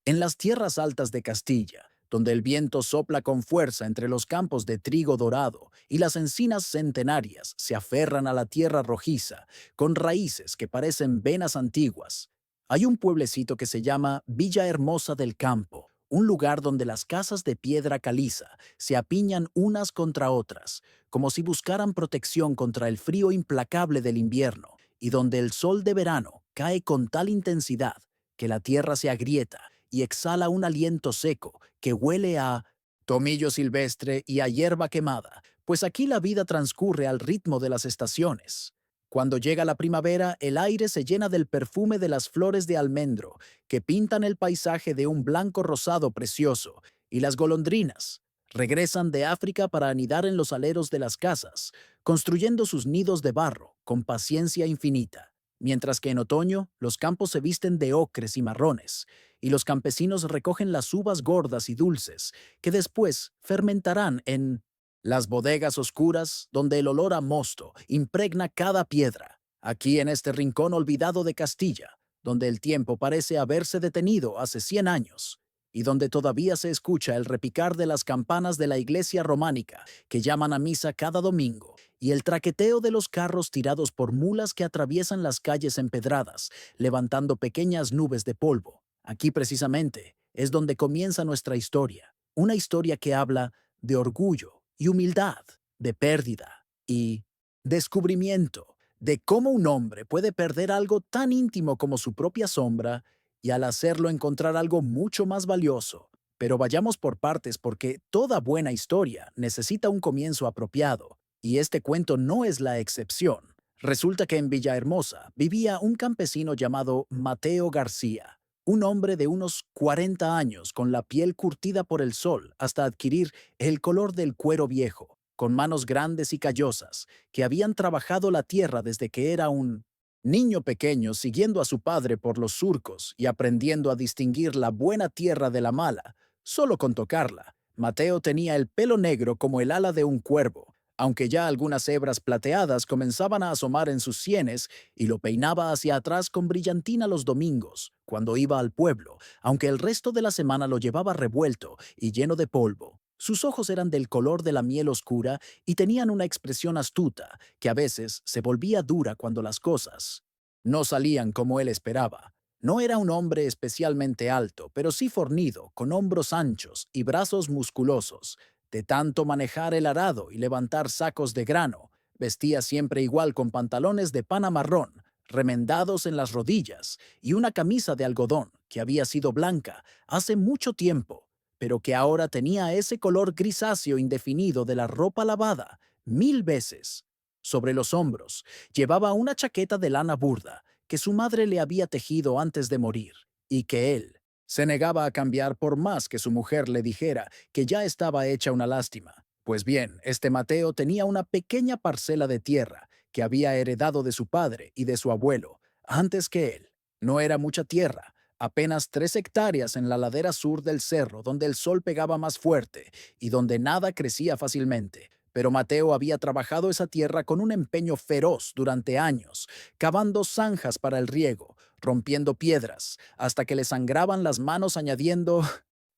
En las tierras altas de Castilla, donde el viento sopla con fuerza entre los campos de trigo dorado y las encinas centenarias se aferran a la tierra rojiza con raíces que parecen venas antiguas, hay un pueblecito que se llama Villahermosa del Campo, un lugar donde las casas de piedra caliza se apiñan unas contra otras, como si buscaran protección contra el frío implacable del invierno, y donde el sol de verano cae con tal intensidad que la tierra se agrieta y exhala un aliento seco que huele a tomillo silvestre y a hierba quemada, pues aquí la vida transcurre al ritmo de las estaciones. Cuando llega la primavera, el aire se llena del perfume de las flores de almendro, que pintan el paisaje de un blanco rosado precioso, y las golondrinas regresan de África para anidar en los aleros de las casas, construyendo sus nidos de barro con paciencia infinita, mientras que en otoño los campos se visten de ocres y marrones, y los campesinos recogen las uvas gordas y dulces, que después fermentarán en las bodegas oscuras donde el olor a mosto impregna cada piedra. Aquí en este rincón olvidado de Castilla, donde el tiempo parece haberse detenido hace 100 años, y donde todavía se escucha el repicar de las campanas de la iglesia románica que llaman a misa cada domingo, y el traqueteo de los carros tirados por mulas que atraviesan las calles empedradas, levantando pequeñas nubes de polvo. Aquí precisamente es donde comienza nuestra historia, una historia que habla de orgullo y humildad, de pérdida y descubrimiento, de cómo un hombre puede perder algo tan íntimo como su propia sombra y al hacerlo encontrar algo mucho más valioso. Pero vayamos por partes porque toda buena historia necesita un comienzo apropiado, y este cuento no es la excepción. Resulta que en Villahermosa vivía un campesino llamado Mateo García, un hombre de unos 40 años con la piel curtida por el sol hasta adquirir el color del cuero viejo, con manos grandes y callosas, que habían trabajado la tierra desde que era un niño pequeño, siguiendo a su padre por los surcos y aprendiendo a distinguir la buena tierra de la mala, solo con tocarla. Mateo tenía el pelo negro como el ala de un cuervo, aunque ya algunas hebras plateadas comenzaban a asomar en sus sienes, y lo peinaba hacia atrás con brillantina los domingos, cuando iba al pueblo, aunque el resto de la semana lo llevaba revuelto y lleno de polvo. Sus ojos eran del color de la miel oscura y tenían una expresión astuta, que a veces se volvía dura cuando las cosas no salían como él esperaba. No era un hombre especialmente alto, pero sí fornido, con hombros anchos y brazos musculosos. De tanto manejar el arado y levantar sacos de grano, vestía siempre igual con pantalones de pana marrón, remendados en las rodillas, y una camisa de algodón que había sido blanca hace mucho tiempo, pero que ahora tenía ese color grisáceo indefinido de la ropa lavada 1000 veces. Sobre los hombros llevaba una chaqueta de lana burda que su madre le había tejido antes de morir, y que él se negaba a cambiar por más que su mujer le dijera que ya estaba hecha una lástima. Pues bien, este Mateo tenía una pequeña parcela de tierra que había heredado de su padre y de su abuelo, antes que él. No era mucha tierra, apenas 3 hectáreas en la ladera sur del cerro, donde el sol pegaba más fuerte y donde nada crecía fácilmente. Pero Mateo había trabajado esa tierra con un empeño feroz durante años, cavando zanjas para el riego, rompiendo piedras, hasta que le sangraban las manos añadiendo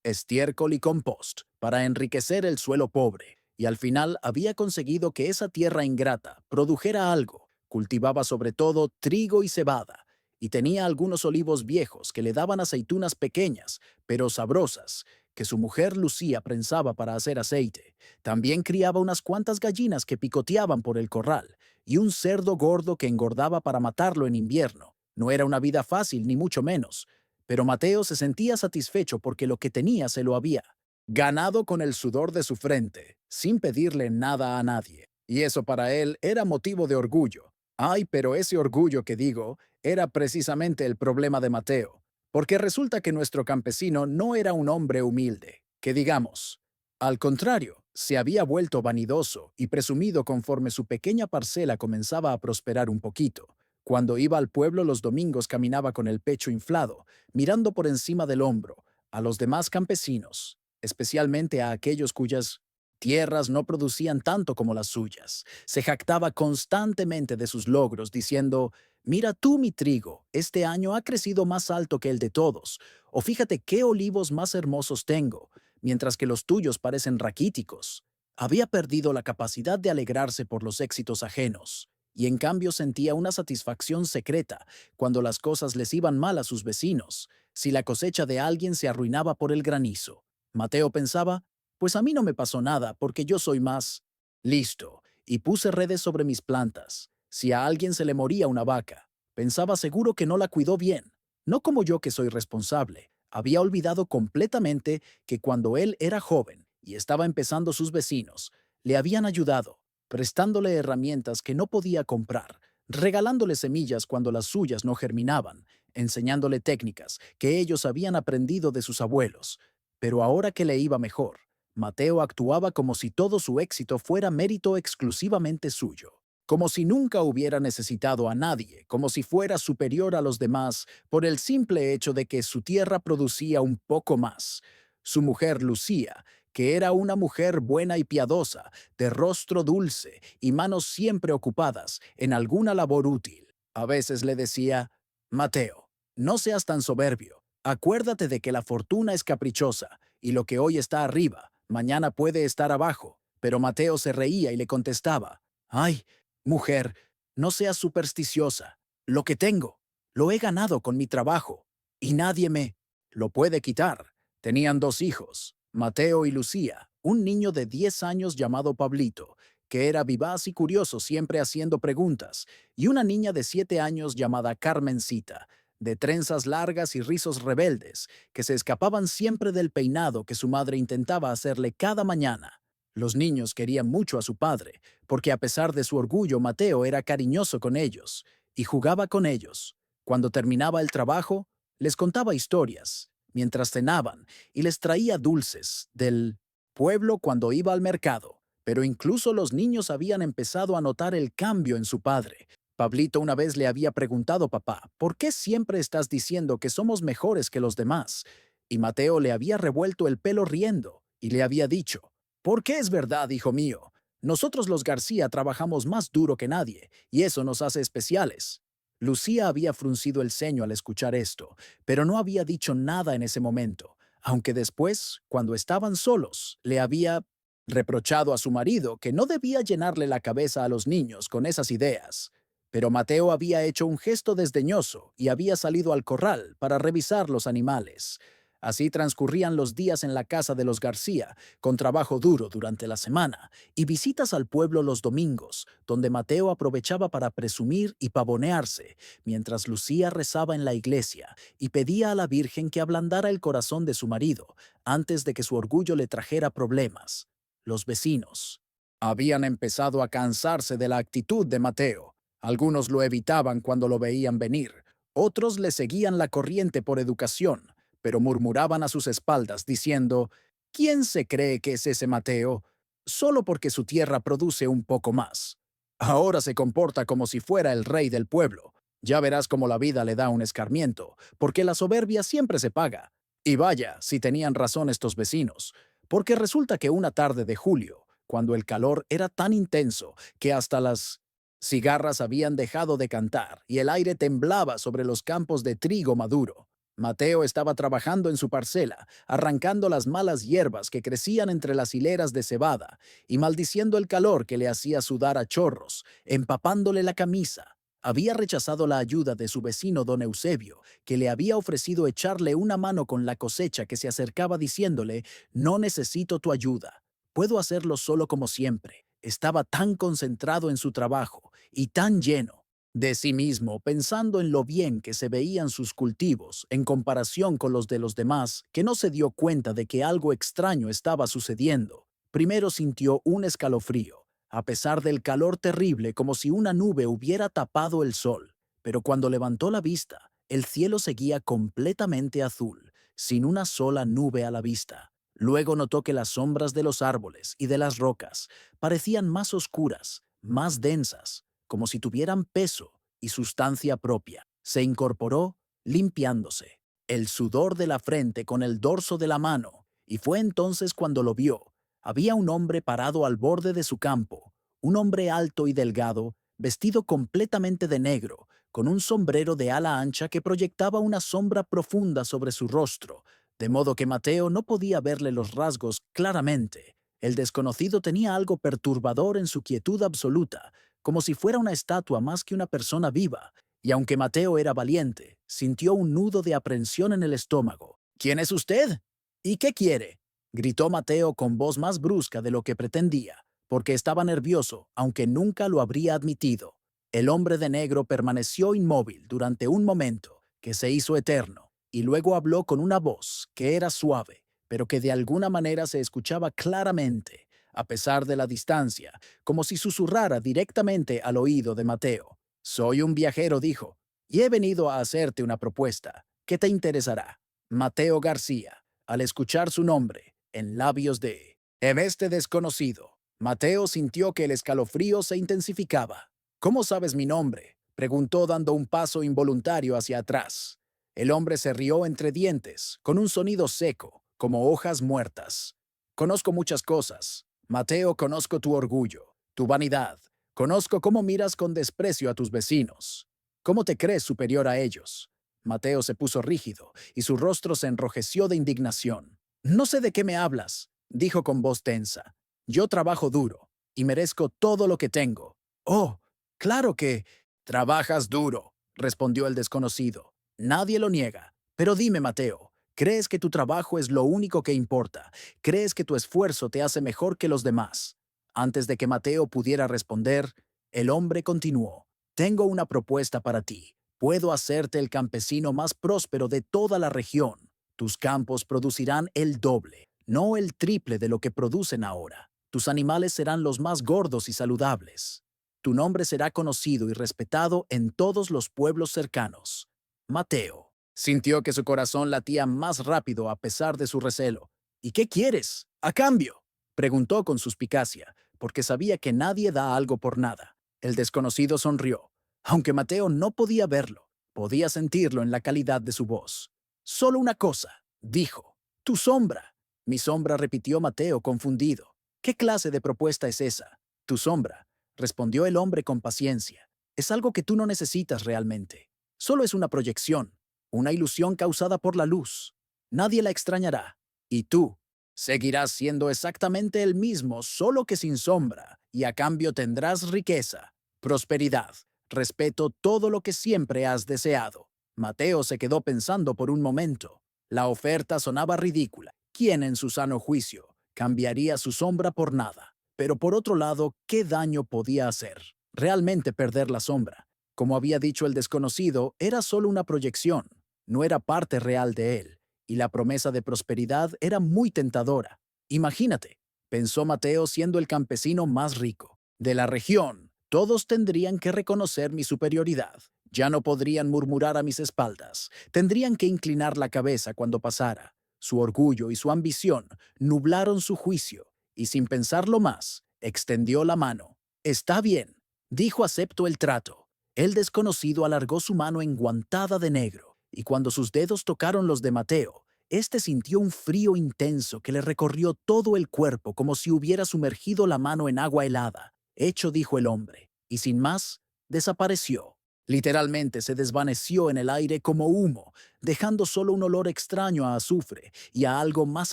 estiércol y compost para enriquecer el suelo pobre, y al final había conseguido que esa tierra ingrata produjera algo. Cultivaba sobre todo trigo y cebada, y tenía algunos olivos viejos que le daban aceitunas pequeñas, pero sabrosas, que su mujer Lucía prensaba para hacer aceite. También criaba unas cuantas gallinas que picoteaban por el corral, y un cerdo gordo que engordaba para matarlo en invierno. No era una vida fácil, ni mucho menos, pero Mateo se sentía satisfecho porque lo que tenía se lo había ganado con el sudor de su frente, sin pedirle nada a nadie. Y eso para él era motivo de orgullo. Ay, pero ese orgullo que digo era precisamente el problema de Mateo, porque resulta que nuestro campesino no era un hombre humilde, que digamos. Al contrario, se había vuelto vanidoso y presumido conforme su pequeña parcela comenzaba a prosperar un poquito. Cuando iba al pueblo los domingos caminaba con el pecho inflado, mirando por encima del hombro a los demás campesinos, especialmente a aquellos cuyas tierras no producían tanto como las suyas. Se jactaba constantemente de sus logros, diciendo, mira tú mi trigo, este año ha crecido más alto que el de todos, o fíjate qué olivos más hermosos tengo, mientras que los tuyos parecen raquíticos. Había perdido la capacidad de alegrarse por los éxitos ajenos, y en cambio sentía una satisfacción secreta cuando las cosas les iban mal a sus vecinos, si la cosecha de alguien se arruinaba por el granizo. Mateo pensaba, pues a mí no me pasó nada porque yo soy más listo, y puse redes sobre mis plantas. Si a alguien se le moría una vaca, pensaba seguro que no la cuidó bien, no como yo que soy responsable. Había olvidado completamente que cuando él era joven y estaba empezando sus vecinos, le habían ayudado, prestándole herramientas que no podía comprar, regalándole semillas cuando las suyas no germinaban, enseñándole técnicas que ellos habían aprendido de sus abuelos. Pero ahora que le iba mejor, Mateo actuaba como si todo su éxito fuera mérito exclusivamente suyo, como si nunca hubiera necesitado a nadie, como si fuera superior a los demás por el simple hecho de que su tierra producía un poco más. Su mujer Lucía, que era una mujer buena y piadosa, de rostro dulce y manos siempre ocupadas en alguna labor útil, a veces le decía, Mateo, no seas tan soberbio, acuérdate de que la fortuna es caprichosa y lo que hoy está arriba, mañana puede estar abajo. Pero Mateo se reía y le contestaba, ay, mujer, no seas supersticiosa. Lo que tengo, lo he ganado con mi trabajo, y nadie me lo puede quitar. Tenían dos hijos, Mateo y Lucía, un niño de 10 años llamado Pablito, que era vivaz y curioso siempre haciendo preguntas, y una niña de 7 años llamada Carmencita, de trenzas largas y rizos rebeldes, que se escapaban siempre del peinado que su madre intentaba hacerle cada mañana. Los niños querían mucho a su padre, porque a pesar de su orgullo, Mateo era cariñoso con ellos y jugaba con ellos. Cuando terminaba el trabajo, les contaba historias, mientras cenaban, y les traía dulces del pueblo cuando iba al mercado. Pero incluso los niños habían empezado a notar el cambio en su padre. Pablito una vez le había preguntado, papá, ¿por qué siempre estás diciendo que somos mejores que los demás? Y Mateo le había revuelto el pelo riendo y le había dicho, ¿por qué es verdad, hijo mío? Nosotros los García trabajamos más duro que nadie, y eso nos hace especiales. Lucía había fruncido el ceño al escuchar esto, pero no había dicho nada en ese momento, aunque después, cuando estaban solos, le había reprochado a su marido que no debía llenarle la cabeza a los niños con esas ideas. Pero Mateo había hecho un gesto desdeñoso y había salido al corral para revisar los animales. Así transcurrían los días en la casa de los García, con trabajo duro durante la semana y visitas al pueblo los domingos, donde Mateo aprovechaba para presumir y pavonearse, mientras Lucía rezaba en la iglesia y pedía a la Virgen que ablandara el corazón de su marido antes de que su orgullo le trajera problemas. Los vecinos habían empezado a cansarse de la actitud de Mateo. Algunos lo evitaban cuando lo veían venir, otros le seguían la corriente por educación, pero murmuraban a sus espaldas diciendo, ¿quién se cree que es ese Mateo? Solo porque su tierra produce un poco más. Ahora se comporta como si fuera el rey del pueblo. Ya verás cómo la vida le da un escarmiento, porque la soberbia siempre se paga. Y vaya, si tenían razón estos vecinos, porque resulta que una tarde de julio, cuando el calor era tan intenso que hasta las cigarras habían dejado de cantar y el aire temblaba sobre los campos de trigo maduro, Mateo estaba trabajando en su parcela, arrancando las malas hierbas que crecían entre las hileras de cebada y maldiciendo el calor que le hacía sudar a chorros, empapándole la camisa. Había rechazado la ayuda de su vecino don Eusebio, que le había ofrecido echarle una mano con la cosecha, que se acercaba diciéndole, no necesito tu ayuda, puedo hacerlo solo como siempre. Estaba tan concentrado en su trabajo y tan lleno de sí mismo, pensando en lo bien que se veían sus cultivos en comparación con los de los demás, que no se dio cuenta de que algo extraño estaba sucediendo. Primero sintió un escalofrío, a pesar del calor terrible, como si una nube hubiera tapado el sol. Pero cuando levantó la vista, el cielo seguía completamente azul, sin una sola nube a la vista. Luego notó que las sombras de los árboles y de las rocas parecían más oscuras, más densas, como si tuvieran peso y sustancia propia. Se incorporó, limpiándose el sudor de la frente con el dorso de la mano, y fue entonces cuando lo vio. Había un hombre parado al borde de su campo, un hombre alto y delgado, vestido completamente de negro, con un sombrero de ala ancha que proyectaba una sombra profunda sobre su rostro, de modo que Mateo no podía verle los rasgos claramente. El desconocido tenía algo perturbador en su quietud absoluta, como si fuera una estatua más que una persona viva, y aunque Mateo era valiente, sintió un nudo de aprensión en el estómago. ¿Quién es usted? ¿Y qué quiere? Gritó Mateo con voz más brusca de lo que pretendía, porque estaba nervioso, aunque nunca lo habría admitido. El hombre de negro permaneció inmóvil durante un momento, que se hizo eterno, y luego habló con una voz que era suave, pero que de alguna manera se escuchaba claramente, a pesar de la distancia, como si susurrara directamente al oído de Mateo. Soy un viajero, dijo, y he venido a hacerte una propuesta. ¿Qué te interesará? Mateo García, al escuchar su nombre, en labios de este desconocido, Mateo sintió que el escalofrío se intensificaba. ¿Cómo sabes mi nombre? Preguntó dando un paso involuntario hacia atrás. El hombre se rió entre dientes, con un sonido seco, como hojas muertas. Conozco muchas cosas. Mateo, conozco tu orgullo, tu vanidad. Conozco cómo miras con desprecio a tus vecinos. ¿Cómo te crees superior a ellos? Mateo se puso rígido y su rostro se enrojeció de indignación. No sé de qué me hablas, dijo con voz tensa. Yo trabajo duro y merezco todo lo que tengo. Oh, claro que... Trabajas duro, respondió el desconocido. Nadie lo niega. Pero dime, Mateo, ¿crees que tu trabajo es lo único que importa? ¿Crees que tu esfuerzo te hace mejor que los demás? Antes de que Mateo pudiera responder, el hombre continuó. Tengo una propuesta para ti. Puedo hacerte el campesino más próspero de toda la región. Tus campos producirán el doble, no el triple de lo que producen ahora. Tus animales serán los más gordos y saludables. Tu nombre será conocido y respetado en todos los pueblos cercanos. Mateo. Sintió que su corazón latía más rápido a pesar de su recelo. ¿Y qué quieres? ¿A cambio? Preguntó con suspicacia, porque sabía que nadie da algo por nada. El desconocido sonrió, aunque Mateo no podía verlo. Podía sentirlo en la calidad de su voz. Solo una cosa, dijo. Tu sombra. Mi sombra, repitió Mateo confundido. ¿Qué clase de propuesta es esa? Tu sombra, respondió el hombre con paciencia. Es algo que tú no necesitas realmente. Solo es una proyección, una ilusión causada por la luz. Nadie la extrañará. Y tú seguirás siendo exactamente el mismo, solo que sin sombra, y a cambio tendrás riqueza, prosperidad, respeto, todo lo que siempre has deseado. Mateo se quedó pensando por un momento. La oferta sonaba ridícula. ¿Quién en su sano juicio cambiaría su sombra por nada? Pero por otro lado, ¿qué daño podía hacer? Realmente perder la sombra. Como había dicho el desconocido, era solo una proyección, no era parte real de él, y la promesa de prosperidad era muy tentadora. Imagínate, pensó Mateo siendo el campesino más rico de la región. Todos tendrían que reconocer mi superioridad. Ya no podrían murmurar a mis espaldas. Tendrían que inclinar la cabeza cuando pasara. Su orgullo y su ambición nublaron su juicio, y sin pensarlo más, extendió la mano. Está bien, dijo, acepto el trato. El desconocido alargó su mano enguantada de negro, y cuando sus dedos tocaron los de Mateo, este sintió un frío intenso que le recorrió todo el cuerpo como si hubiera sumergido la mano en agua helada. Hecho, dijo el hombre, y sin más, desapareció. Literalmente se desvaneció en el aire como humo, dejando solo un olor extraño a azufre y a algo más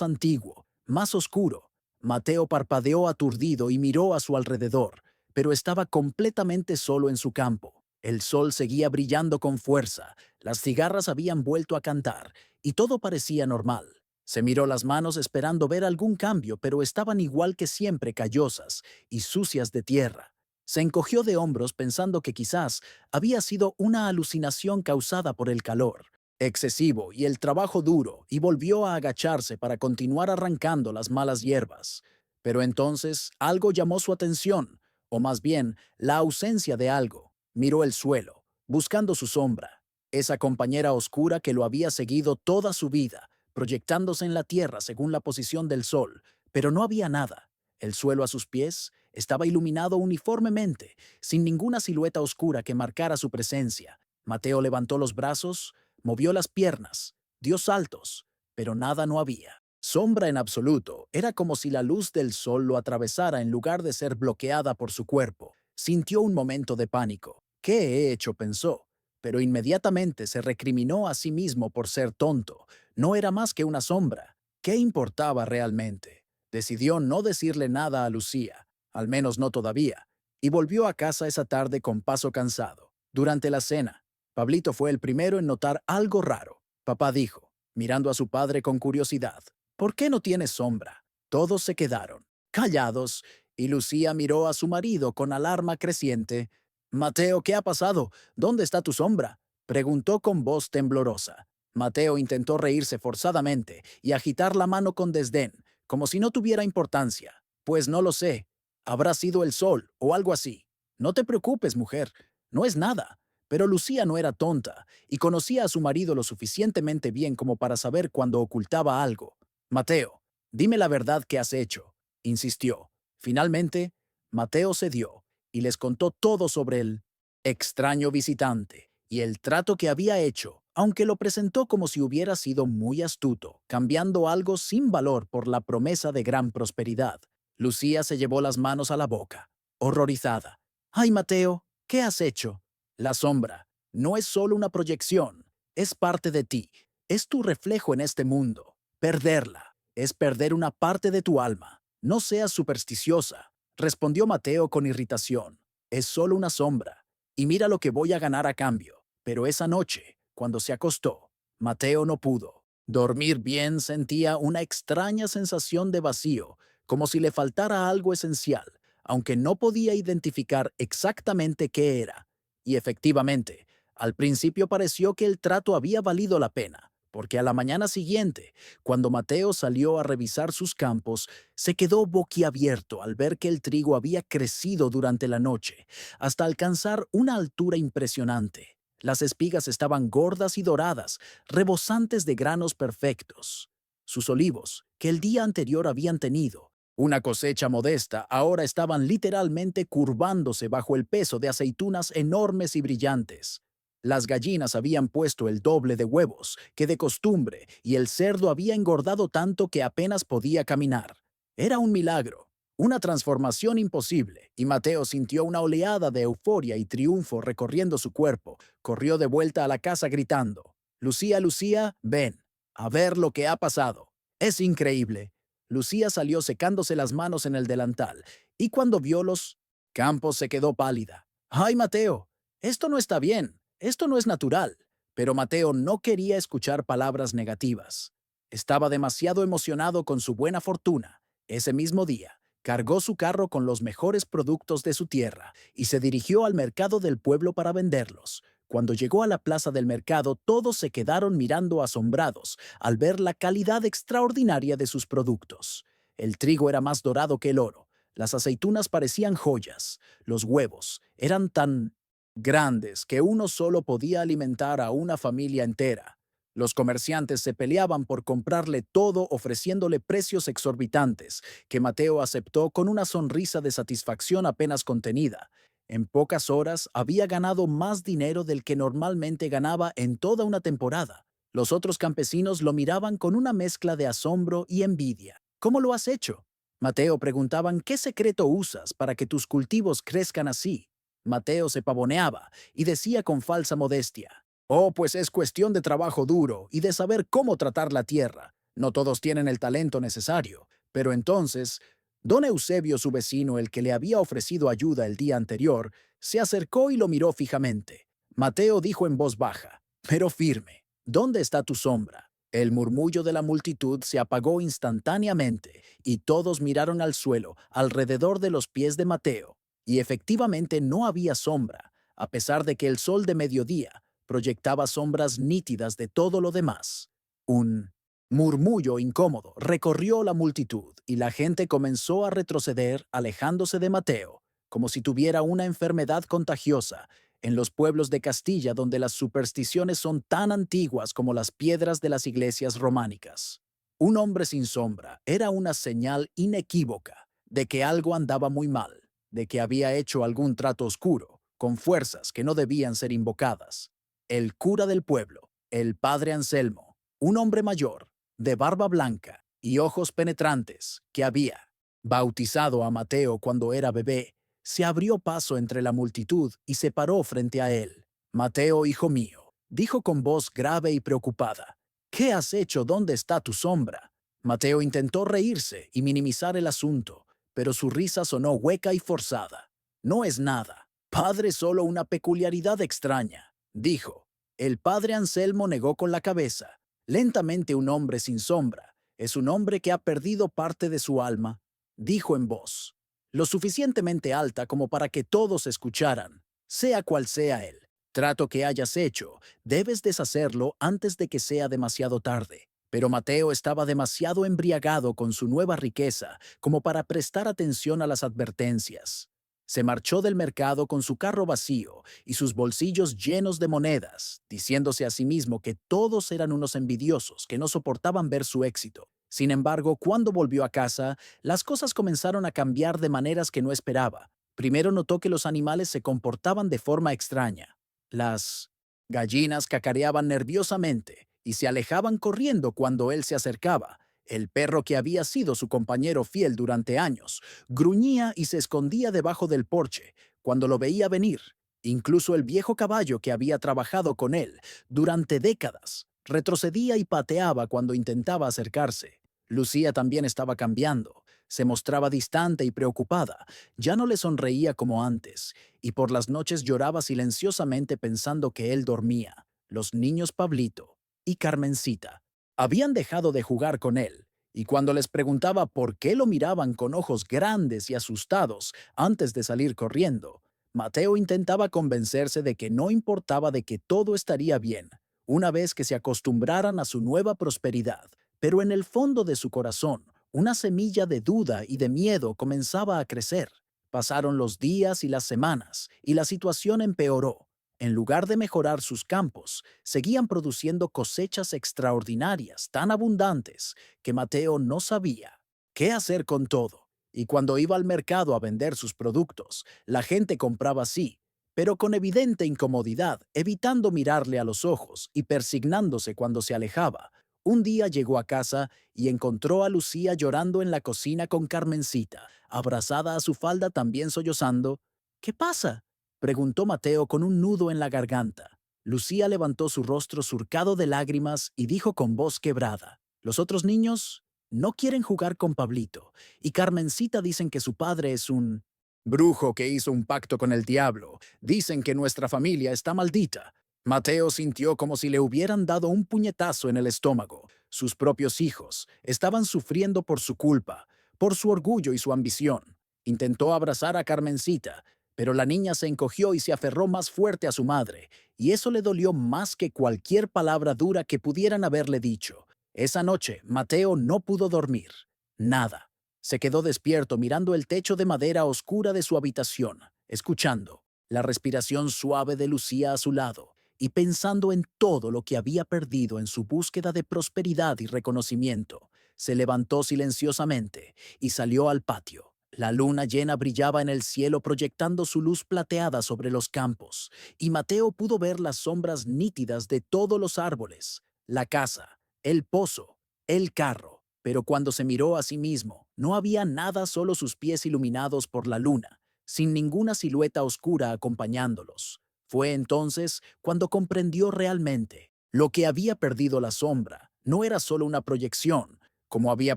antiguo, más oscuro. Mateo parpadeó aturdido y miró a su alrededor, pero estaba completamente solo en su campo. El sol seguía brillando con fuerza, las cigarras habían vuelto a cantar, y todo parecía normal. Se miró las manos esperando ver algún cambio, pero estaban igual que siempre callosas y sucias de tierra. Se encogió de hombros pensando que quizás había sido una alucinación causada por el calor excesivo y el trabajo duro, y volvió a agacharse para continuar arrancando las malas hierbas. Pero entonces algo llamó su atención, o más bien, la ausencia de algo. Miró el suelo, buscando su sombra, esa compañera oscura que lo había seguido toda su vida, proyectándose en la tierra según la posición del sol, pero no había nada. El suelo a sus pies estaba iluminado uniformemente, sin ninguna silueta oscura que marcara su presencia. Mateo levantó los brazos, movió las piernas, dio saltos, pero nada no había. sombra en absoluto. Era como si la luz del sol lo atravesara en lugar de ser bloqueada por su cuerpo. Sintió un momento de pánico. ¿Qué he hecho?, pensó, pero inmediatamente se recriminó a sí mismo por ser tonto. No era más que una sombra. ¿Qué importaba realmente? Decidió no decirle nada a Lucía, al menos no todavía, y volvió a casa esa tarde con paso cansado. Durante la cena, Pablito fue el primero en notar algo raro. Papá dijo, mirando a su padre con curiosidad, ¿por qué no tienes sombra? Todos se quedaron callados y Lucía miró a su marido con alarma creciente. Mateo, ¿qué ha pasado? ¿Dónde está tu sombra?, preguntó con voz temblorosa. Mateo intentó reírse forzadamente y agitar la mano con desdén, como si no tuviera importancia. Pues no lo sé. Habrá sido el sol o algo así. No te preocupes, mujer. No es nada. Pero Lucía no era tonta y conocía a su marido lo suficientemente bien como para saber cuando ocultaba algo. Mateo, dime la verdad que has hecho, insistió. Finalmente, Mateo cedió y les contó todo sobre el extraño visitante y el trato que había hecho, aunque lo presentó como si hubiera sido muy astuto, cambiando algo sin valor por la promesa de gran prosperidad. Lucía se llevó las manos a la boca, horrorizada. ¡Ay, Mateo! ¿Qué has hecho? La sombra no es solo una proyección, es parte de ti, es tu reflejo en este mundo. Perderla es perder una parte de tu alma. No seas supersticiosa, respondió Mateo con irritación. Es solo una sombra, y mira lo que voy a ganar a cambio. Pero esa noche, cuando se acostó, Mateo no pudo dormir bien. Sentía una extraña sensación de vacío, como si le faltara algo esencial, aunque no podía identificar exactamente qué era. Y efectivamente, al principio pareció que el trato había valido la pena, porque a la mañana siguiente, cuando Mateo salió a revisar sus campos, se quedó boquiabierto al ver que el trigo había crecido durante la noche, hasta alcanzar una altura impresionante. Las espigas estaban gordas y doradas, rebosantes de granos perfectos. Sus olivos, que el día anterior habían tenido una cosecha modesta, ahora estaban literalmente curvándose bajo el peso de aceitunas enormes y brillantes. Las gallinas habían puesto el doble de huevos que de costumbre y el cerdo había engordado tanto que apenas podía caminar. Era un milagro, una transformación imposible, y Mateo sintió una oleada de euforia y triunfo recorriendo su cuerpo. Corrió de vuelta a la casa gritando, Lucía, Lucía, ven, a ver lo que ha pasado. Es increíble. Lucía salió secándose las manos en el delantal, y cuando vio los campos se quedó pálida. ¡Ay, Mateo! Esto no está bien, esto no es natural. Pero Mateo no quería escuchar palabras negativas. Estaba demasiado emocionado con su buena fortuna. Ese mismo día, cargó su carro con los mejores productos de su tierra y se dirigió al mercado del pueblo para venderlos. Cuando llegó a la plaza del mercado, todos se quedaron mirando asombrados al ver la calidad extraordinaria de sus productos. El trigo era más dorado que el oro, las aceitunas parecían joyas, los huevos eran tan grandes que uno solo podía alimentar a una familia entera. Los comerciantes se peleaban por comprarle todo ofreciéndole precios exorbitantes, que Mateo aceptó con una sonrisa de satisfacción apenas contenida. En pocas horas había ganado más dinero del que normalmente ganaba en toda una temporada. Los otros campesinos lo miraban con una mezcla de asombro y envidia. ¿Cómo lo has hecho? Mateo preguntaban, ¿qué secreto usas para que tus cultivos crezcan así? Mateo se pavoneaba y decía con falsa modestia, oh, pues es cuestión de trabajo duro y de saber cómo tratar la tierra. No todos tienen el talento necesario. Pero entonces, don Eusebio, su vecino, el que le había ofrecido ayuda el día anterior, se acercó y lo miró fijamente. Mateo dijo en voz baja, pero firme, ¿dónde está tu sombra? El murmullo de la multitud se apagó instantáneamente y todos miraron al suelo alrededor de los pies de Mateo. Y efectivamente no había sombra, a pesar de que el sol de mediodía proyectaba sombras nítidas de todo lo demás. Un murmullo incómodo recorrió la multitud y la gente comenzó a retroceder alejándose de Mateo, como si tuviera una enfermedad contagiosa. En los pueblos de Castilla, donde las supersticiones son tan antiguas como las piedras de las iglesias románicas. Un hombre sin sombra era una señal inequívoca de que algo andaba muy mal, de que había hecho algún trato oscuro, con fuerzas que no debían ser invocadas. El cura del pueblo, el padre Anselmo, un hombre mayor, de barba blanca y ojos penetrantes que había bautizado a Mateo cuando era bebé, se abrió paso entre la multitud y se paró frente a él. Mateo, hijo mío, dijo con voz grave y preocupada, ¿qué has hecho? ¿Dónde está tu sombra? Mateo intentó reírse y minimizar el asunto, pero su risa sonó hueca y forzada. No es nada. Padre, solo una peculiaridad extraña, dijo. El padre Anselmo negó con la cabeza. Lentamente un hombre sin sombra. Es un hombre que ha perdido parte de su alma, dijo en voz, lo suficientemente alta como para que todos escucharan, sea cual sea él. Trato que hayas hecho, debes deshacerlo antes de que sea demasiado tarde. Pero Mateo estaba demasiado embriagado con su nueva riqueza como para prestar atención a las advertencias. Se marchó del mercado con su carro vacío y sus bolsillos llenos de monedas, diciéndose a sí mismo que todos eran unos envidiosos que no soportaban ver su éxito. Sin embargo, cuando volvió a casa, las cosas comenzaron a cambiar de maneras que no esperaba. Primero notó que los animales se comportaban de forma extraña. Las gallinas cacareaban nerviosamente y se alejaban corriendo cuando él se acercaba. El perro que había sido su compañero fiel durante años gruñía y se escondía debajo del porche cuando lo veía venir. Incluso el viejo caballo que había trabajado con él durante décadas retrocedía y pateaba cuando intentaba acercarse. Lucía también estaba cambiando. Se mostraba distante y preocupada. Ya no le sonreía como antes, y por las noches lloraba silenciosamente pensando que él dormía. Los niños Pablito y Carmencita habían dejado de jugar con él, y cuando les preguntaba por qué lo miraban con ojos grandes y asustados antes de salir corriendo, Mateo intentaba convencerse de que no importaba, de que todo estaría bien, una vez que se acostumbraran a su nueva prosperidad. Pero en el fondo de su corazón, una semilla de duda y de miedo comenzaba a crecer. Pasaron los días y las semanas, y la situación empeoró. En lugar de mejorar sus campos, seguían produciendo cosechas extraordinarias, tan abundantes, que Mateo no sabía qué hacer con todo. Y cuando iba al mercado a vender sus productos, la gente compraba sí, pero con evidente incomodidad, evitando mirarle a los ojos y persignándose cuando se alejaba. Un día llegó a casa y encontró a Lucía llorando en la cocina con Carmencita, abrazada a su falda, también sollozando. ¿Qué pasa?, preguntó Mateo con un nudo en la garganta. Lucía levantó su rostro surcado de lágrimas y dijo con voz quebrada, los otros niños no quieren jugar con Pablito, y Carmencita dicen que su padre es un brujo que hizo un pacto con el diablo. Dicen que nuestra familia está maldita. Mateo sintió como si le hubieran dado un puñetazo en el estómago. Sus propios hijos estaban sufriendo por su culpa, por su orgullo y su ambición. Intentó abrazar a Carmencita, pero la niña se encogió y se aferró más fuerte a su madre, y eso le dolió más que cualquier palabra dura que pudieran haberle dicho. Esa noche, Mateo no pudo dormir. Nada. Se quedó despierto mirando el techo de madera oscura de su habitación, escuchando la respiración suave de Lucía a su lado y pensando en todo lo que había perdido en su búsqueda de prosperidad y reconocimiento. Se levantó silenciosamente y salió al patio. La luna llena brillaba en el cielo proyectando su luz plateada sobre los campos, y Mateo pudo ver las sombras nítidas de todos los árboles, la casa, el pozo, el carro. Pero cuando se miró a sí mismo, no había nada, solo sus pies iluminados por la luna, sin ninguna silueta oscura acompañándolos. Fue entonces cuando comprendió realmente lo que había perdido. La sombra no era solo una proyección, como había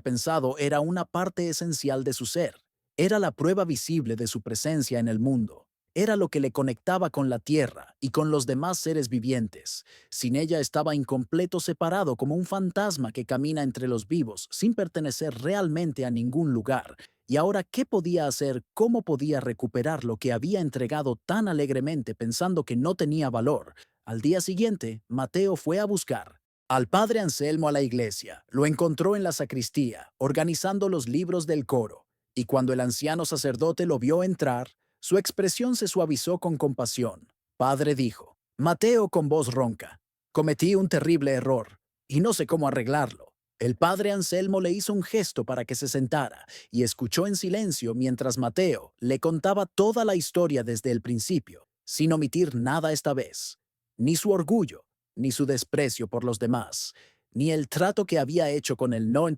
pensado, era una parte esencial de su ser. Era la prueba visible de su presencia en el mundo. Era lo que le conectaba con la tierra y con los demás seres vivientes. Sin ella estaba incompleto, separado como un fantasma que camina entre los vivos sin pertenecer realmente a ningún lugar. Y ahora, ¿qué podía hacer? ¿Cómo podía recuperar lo que había entregado tan alegremente pensando que no tenía valor? Al día siguiente, Mateo fue a buscar al padre Anselmo a la iglesia. Lo encontró en la sacristía, organizando los libros del coro. Y cuando el anciano sacerdote lo vio entrar, su expresión se suavizó con compasión. Padre, dijo, Mateo con voz ronca, cometí un terrible error, y no sé cómo arreglarlo. El padre Anselmo le hizo un gesto para que se sentara, y escuchó en silencio mientras Mateo le contaba toda la historia desde el principio, sin omitir nada esta vez, ni su orgullo, ni su desprecio por los demás, ni el trato que había hecho con el no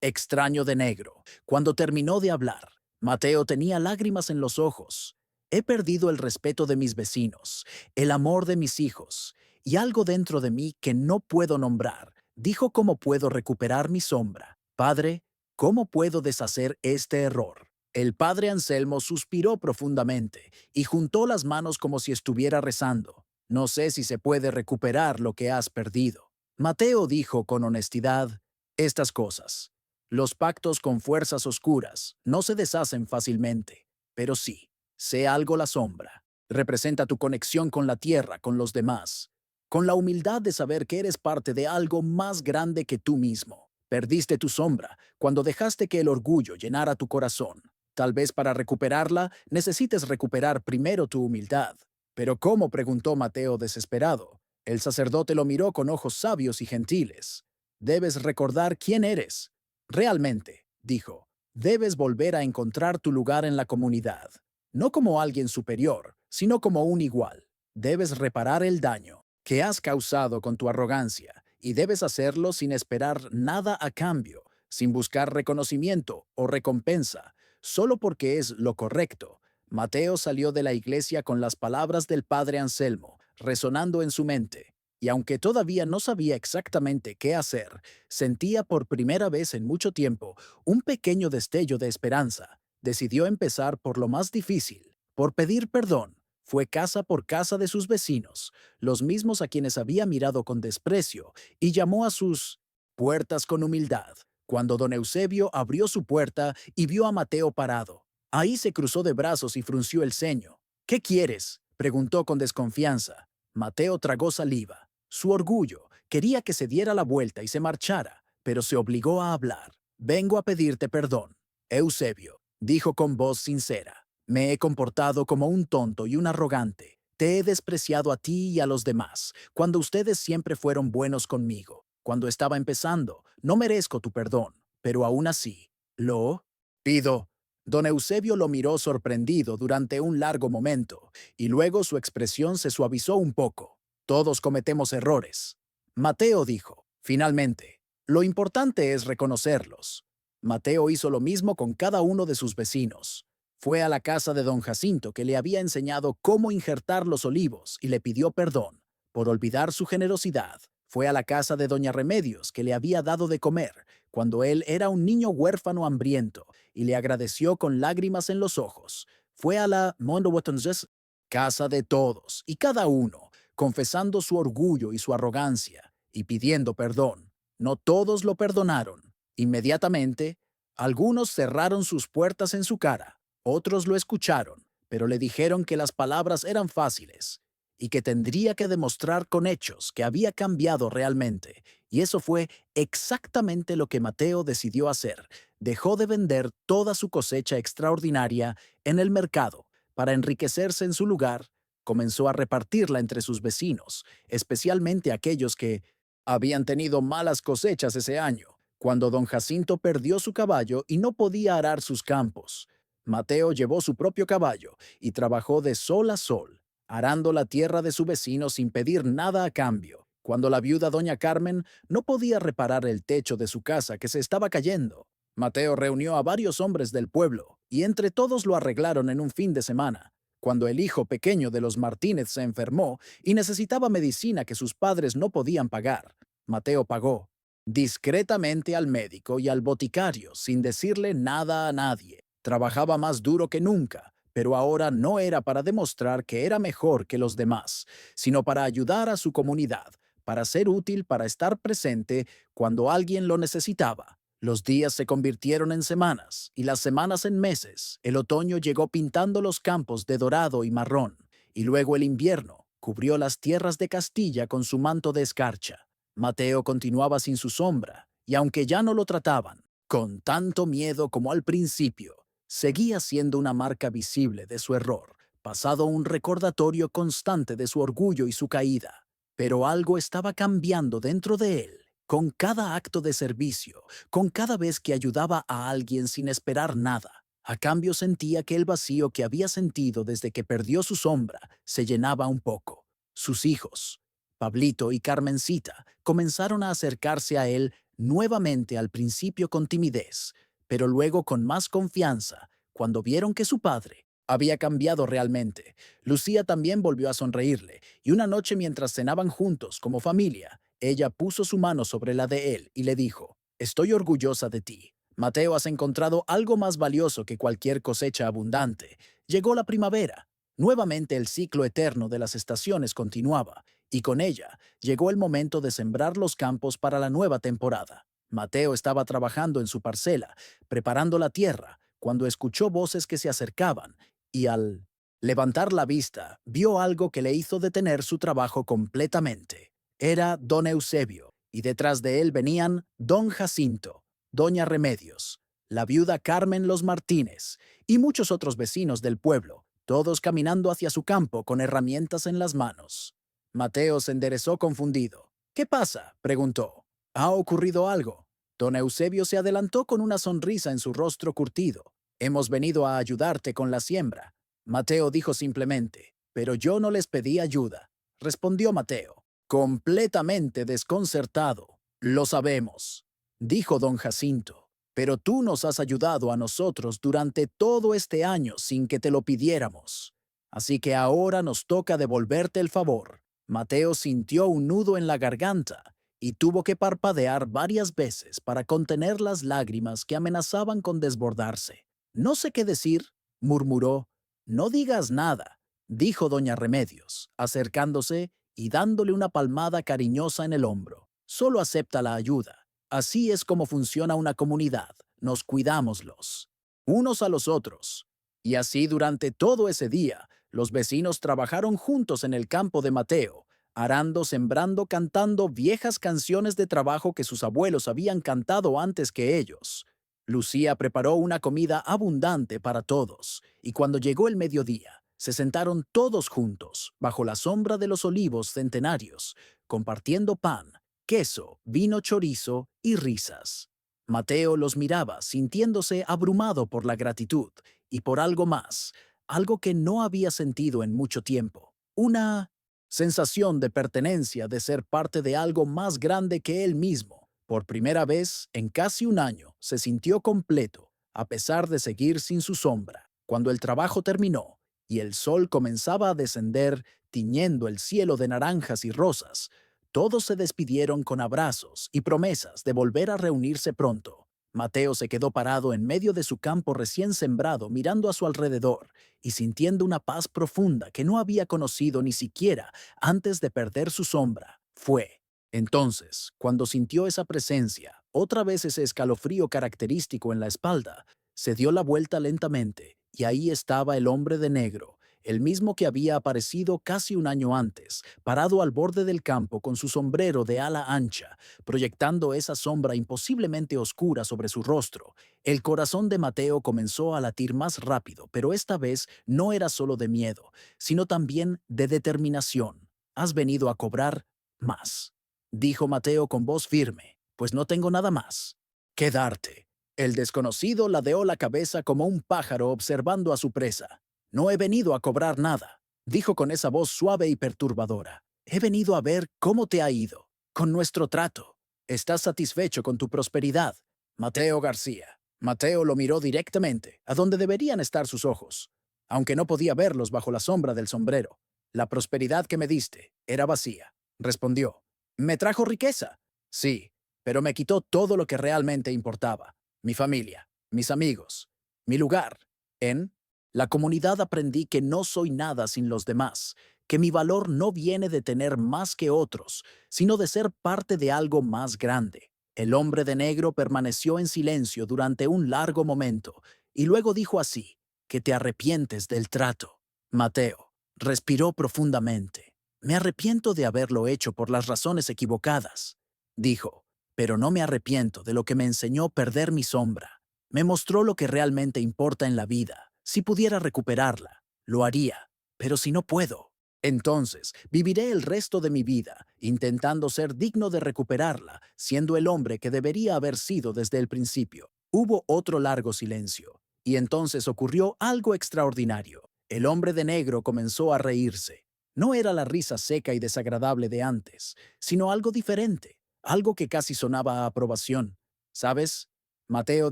extraño de negro. Cuando terminó de hablar, Mateo tenía lágrimas en los ojos. He perdido el respeto de mis vecinos, el amor de mis hijos, y algo dentro de mí que no puedo nombrar. Dijo cómo puedo recuperar mi sombra. Padre, ¿cómo puedo deshacer este error? El padre Anselmo suspiró profundamente y juntó las manos como si estuviera rezando. No sé si se puede recuperar lo que has perdido. Mateo dijo con honestidad estas cosas. Los pactos con fuerzas oscuras no se deshacen fácilmente, pero sí, sé algo la sombra. Representa tu conexión con la tierra, con los demás, con la humildad de saber que eres parte de algo más grande que tú mismo. Perdiste tu sombra cuando dejaste que el orgullo llenara tu corazón. Tal vez para recuperarla necesites recuperar primero tu humildad. ¿Pero cómo?, preguntó Mateo desesperado. El sacerdote lo miró con ojos sabios y gentiles. Debes recordar quién eres. Realmente, dijo, debes volver a encontrar tu lugar en la comunidad. No como alguien superior, sino como un igual. Debes reparar el daño que has causado con tu arrogancia, y debes hacerlo sin esperar nada a cambio, sin buscar reconocimiento o recompensa, solo porque es lo correcto. Mateo salió de la iglesia con las palabras del padre Anselmo, resonando en su mente, y aunque todavía no sabía exactamente qué hacer, sentía por primera vez en mucho tiempo un pequeño destello de esperanza. Decidió empezar por lo más difícil, por pedir perdón. Fue casa por casa de sus vecinos, los mismos a quienes había mirado con desprecio, y llamó a sus puertas con humildad. Cuando don Eusebio abrió su puerta y vio a Mateo parado, ahí se cruzó de brazos y frunció el ceño. ¿Qué quieres?, preguntó con desconfianza. Mateo tragó saliva. Su orgullo quería que se diera la vuelta y se marchara, pero se obligó a hablar. Vengo a pedirte perdón, Eusebio, dijo con voz sincera. Me he comportado como un tonto y un arrogante. Te he despreciado a ti y a los demás, cuando ustedes siempre fueron buenos conmigo. Cuando estaba empezando, no merezco tu perdón, pero aún así, lo pido. Don Eusebio lo miró sorprendido durante un largo momento, y luego su expresión se suavizó un poco. Todos cometemos errores. Mateo dijo, finalmente, lo importante es reconocerlos. Mateo hizo lo mismo con cada uno de sus vecinos. Fue a la casa de don Jacinto, que le había enseñado cómo injertar los olivos, y le pidió perdón por olvidar su generosidad. Fue a la casa de doña Remedios, que le había dado de comer cuando él era un niño huérfano hambriento, y le agradeció con lágrimas en los ojos. Fue a la Mondowattonses, casa de todos y cada uno, confesando su orgullo y su arrogancia, y pidiendo perdón. No todos lo perdonaron. Inmediatamente, algunos cerraron sus puertas en su cara, otros lo escucharon, pero le dijeron que las palabras eran fáciles y que tendría que demostrar con hechos que había cambiado realmente. Y eso fue exactamente lo que Mateo decidió hacer. Dejó de vender toda su cosecha extraordinaria en el mercado para enriquecerse en su lugar. Comenzó a repartirla entre sus vecinos, especialmente aquellos que habían tenido malas cosechas ese año, cuando don Jacinto perdió su caballo y no podía arar sus campos. Mateo llevó su propio caballo y trabajó de sol a sol, arando la tierra de su vecino sin pedir nada a cambio. Cuando la viuda doña Carmen no podía reparar el techo de su casa que se estaba cayendo, Mateo reunió a varios hombres del pueblo y entre todos lo arreglaron en un fin de semana. Cuando el hijo pequeño de los Martínez se enfermó y necesitaba medicina que sus padres no podían pagar, Mateo pagó discretamente al médico y al boticario sin decirle nada a nadie. Trabajaba más duro que nunca, pero ahora no era para demostrar que era mejor que los demás, sino para ayudar a su comunidad, para ser útil, para estar presente cuando alguien lo necesitaba. Los días se convirtieron en semanas y las semanas en meses. El otoño llegó pintando los campos de dorado y marrón, y luego el invierno cubrió las tierras de Castilla con su manto de escarcha. Mateo continuaba sin su sombra, y aunque ya no lo trataban con tanto miedo como al principio, seguía siendo una marca visible de su error, pasado un recordatorio constante de su orgullo y su caída. Pero algo estaba cambiando dentro de él. Con cada acto de servicio, con cada vez que ayudaba a alguien sin esperar nada, a cambio sentía que el vacío que había sentido desde que perdió su sombra se llenaba un poco. Sus hijos Pablito y Carmencita comenzaron a acercarse a él nuevamente al principio con timidez, pero luego con más confianza cuando vieron que su padre había cambiado realmente. Lucía también volvió a sonreírle, y una noche mientras cenaban juntos como familia, ella puso su mano sobre la de él y le dijo: «Estoy orgullosa de ti. Mateo, has encontrado algo más valioso que cualquier cosecha abundante. Llegó la primavera. Nuevamente el ciclo eterno de las estaciones continuaba, y con ella llegó el momento de sembrar los campos para la nueva temporada. Mateo estaba trabajando en su parcela, preparando la tierra, cuando escuchó voces que se acercaban, y al levantar la vista, vio algo que le hizo detener su trabajo completamente. Era don Eusebio, y detrás de él venían don Jacinto, doña Remedios, la viuda Carmen Los Martínez y muchos otros vecinos del pueblo, todos caminando hacia su campo con herramientas en las manos. Mateo se enderezó confundido. «¿Qué pasa?», preguntó. «¿Ha ocurrido algo?». Don Eusebio se adelantó con una sonrisa en su rostro curtido. «Hemos venido a ayudarte con la siembra». Mateo dijo simplemente: «Pero yo no les pedí ayuda», respondió Mateo, completamente desconcertado. «Lo sabemos», dijo don Jacinto, «pero tú nos has ayudado a nosotros durante todo este año sin que te lo pidiéramos. Así que ahora nos toca devolverte el favor». Mateo sintió un nudo en la garganta y tuvo que parpadear varias veces para contener las lágrimas que amenazaban con desbordarse. «No sé qué decir», murmuró. «No digas nada», dijo doña Remedios, acercándose y dándole una palmada cariñosa en el hombro. «Solo acepta la ayuda. Así es como funciona una comunidad. Nos cuidamos los unos a los otros». Y así durante todo ese día, los vecinos trabajaron juntos en el campo de Mateo, arando, sembrando, cantando viejas canciones de trabajo que sus abuelos habían cantado antes que ellos. Lucía preparó una comida abundante para todos, y cuando llegó el mediodía, se sentaron todos juntos, bajo la sombra de los olivos centenarios, compartiendo pan, queso, vino chorizo y risas. Mateo los miraba, sintiéndose abrumado por la gratitud y por algo más, algo que no había sentido en mucho tiempo. Una sensación de pertenencia, de ser parte de algo más grande que él mismo. Por primera vez en casi un año se sintió completo, a pesar de seguir sin su sombra. Cuando el trabajo terminó y el sol comenzaba a descender, tiñendo el cielo de naranjas y rosas, todos se despidieron con abrazos y promesas de volver a reunirse pronto. Mateo se quedó parado en medio de su campo recién sembrado, mirando a su alrededor y sintiendo una paz profunda que no había conocido ni siquiera antes de perder su sombra. Fue entonces cuando sintió esa presencia, otra vez ese escalofrío característico en la espalda. Se dio la vuelta lentamente y ahí estaba el hombre de negro, el mismo que había aparecido casi un año antes, parado al borde del campo con su sombrero de ala ancha, proyectando esa sombra imposiblemente oscura sobre su rostro. El corazón de Mateo comenzó a latir más rápido, pero esta vez no era solo de miedo, sino también de determinación. «Has venido a cobrar más», dijo Mateo con voz firme, «pues no tengo nada más que darte». El desconocido ladeó la cabeza como un pájaro observando a su presa. «No he venido a cobrar nada», dijo con esa voz suave y perturbadora. «He venido a ver cómo te ha ido con nuestro trato. ¿Estás satisfecho con tu prosperidad?». Mateo García. Mateo lo miró directamente, a donde deberían estar sus ojos, aunque no podía verlos bajo la sombra del sombrero. «La prosperidad que me diste era vacía», respondió. «¿Me trajo riqueza?». «Sí, pero me quitó todo lo que realmente importaba. Mi familia, mis amigos, mi lugar. En la comunidad aprendí que no soy nada sin los demás, que mi valor no viene de tener más que otros, sino de ser parte de algo más grande». El hombre de negro permaneció en silencio durante un largo momento y luego dijo así: «Que te arrepientes del trato». Mateo respiró profundamente. «Me arrepiento de haberlo hecho por las razones equivocadas», dijo, «pero no me arrepiento de lo que me enseñó perder mi sombra. Me mostró lo que realmente importa en la vida. Si pudiera recuperarla, lo haría, pero si no puedo, entonces viviré el resto de mi vida intentando ser digno de recuperarla, siendo el hombre que debería haber sido desde el principio». Hubo otro largo silencio, y entonces ocurrió algo extraordinario. El hombre de negro comenzó a reírse. No era la risa seca y desagradable de antes, sino algo diferente, algo que casi sonaba a aprobación. ¿Sabes? Mateo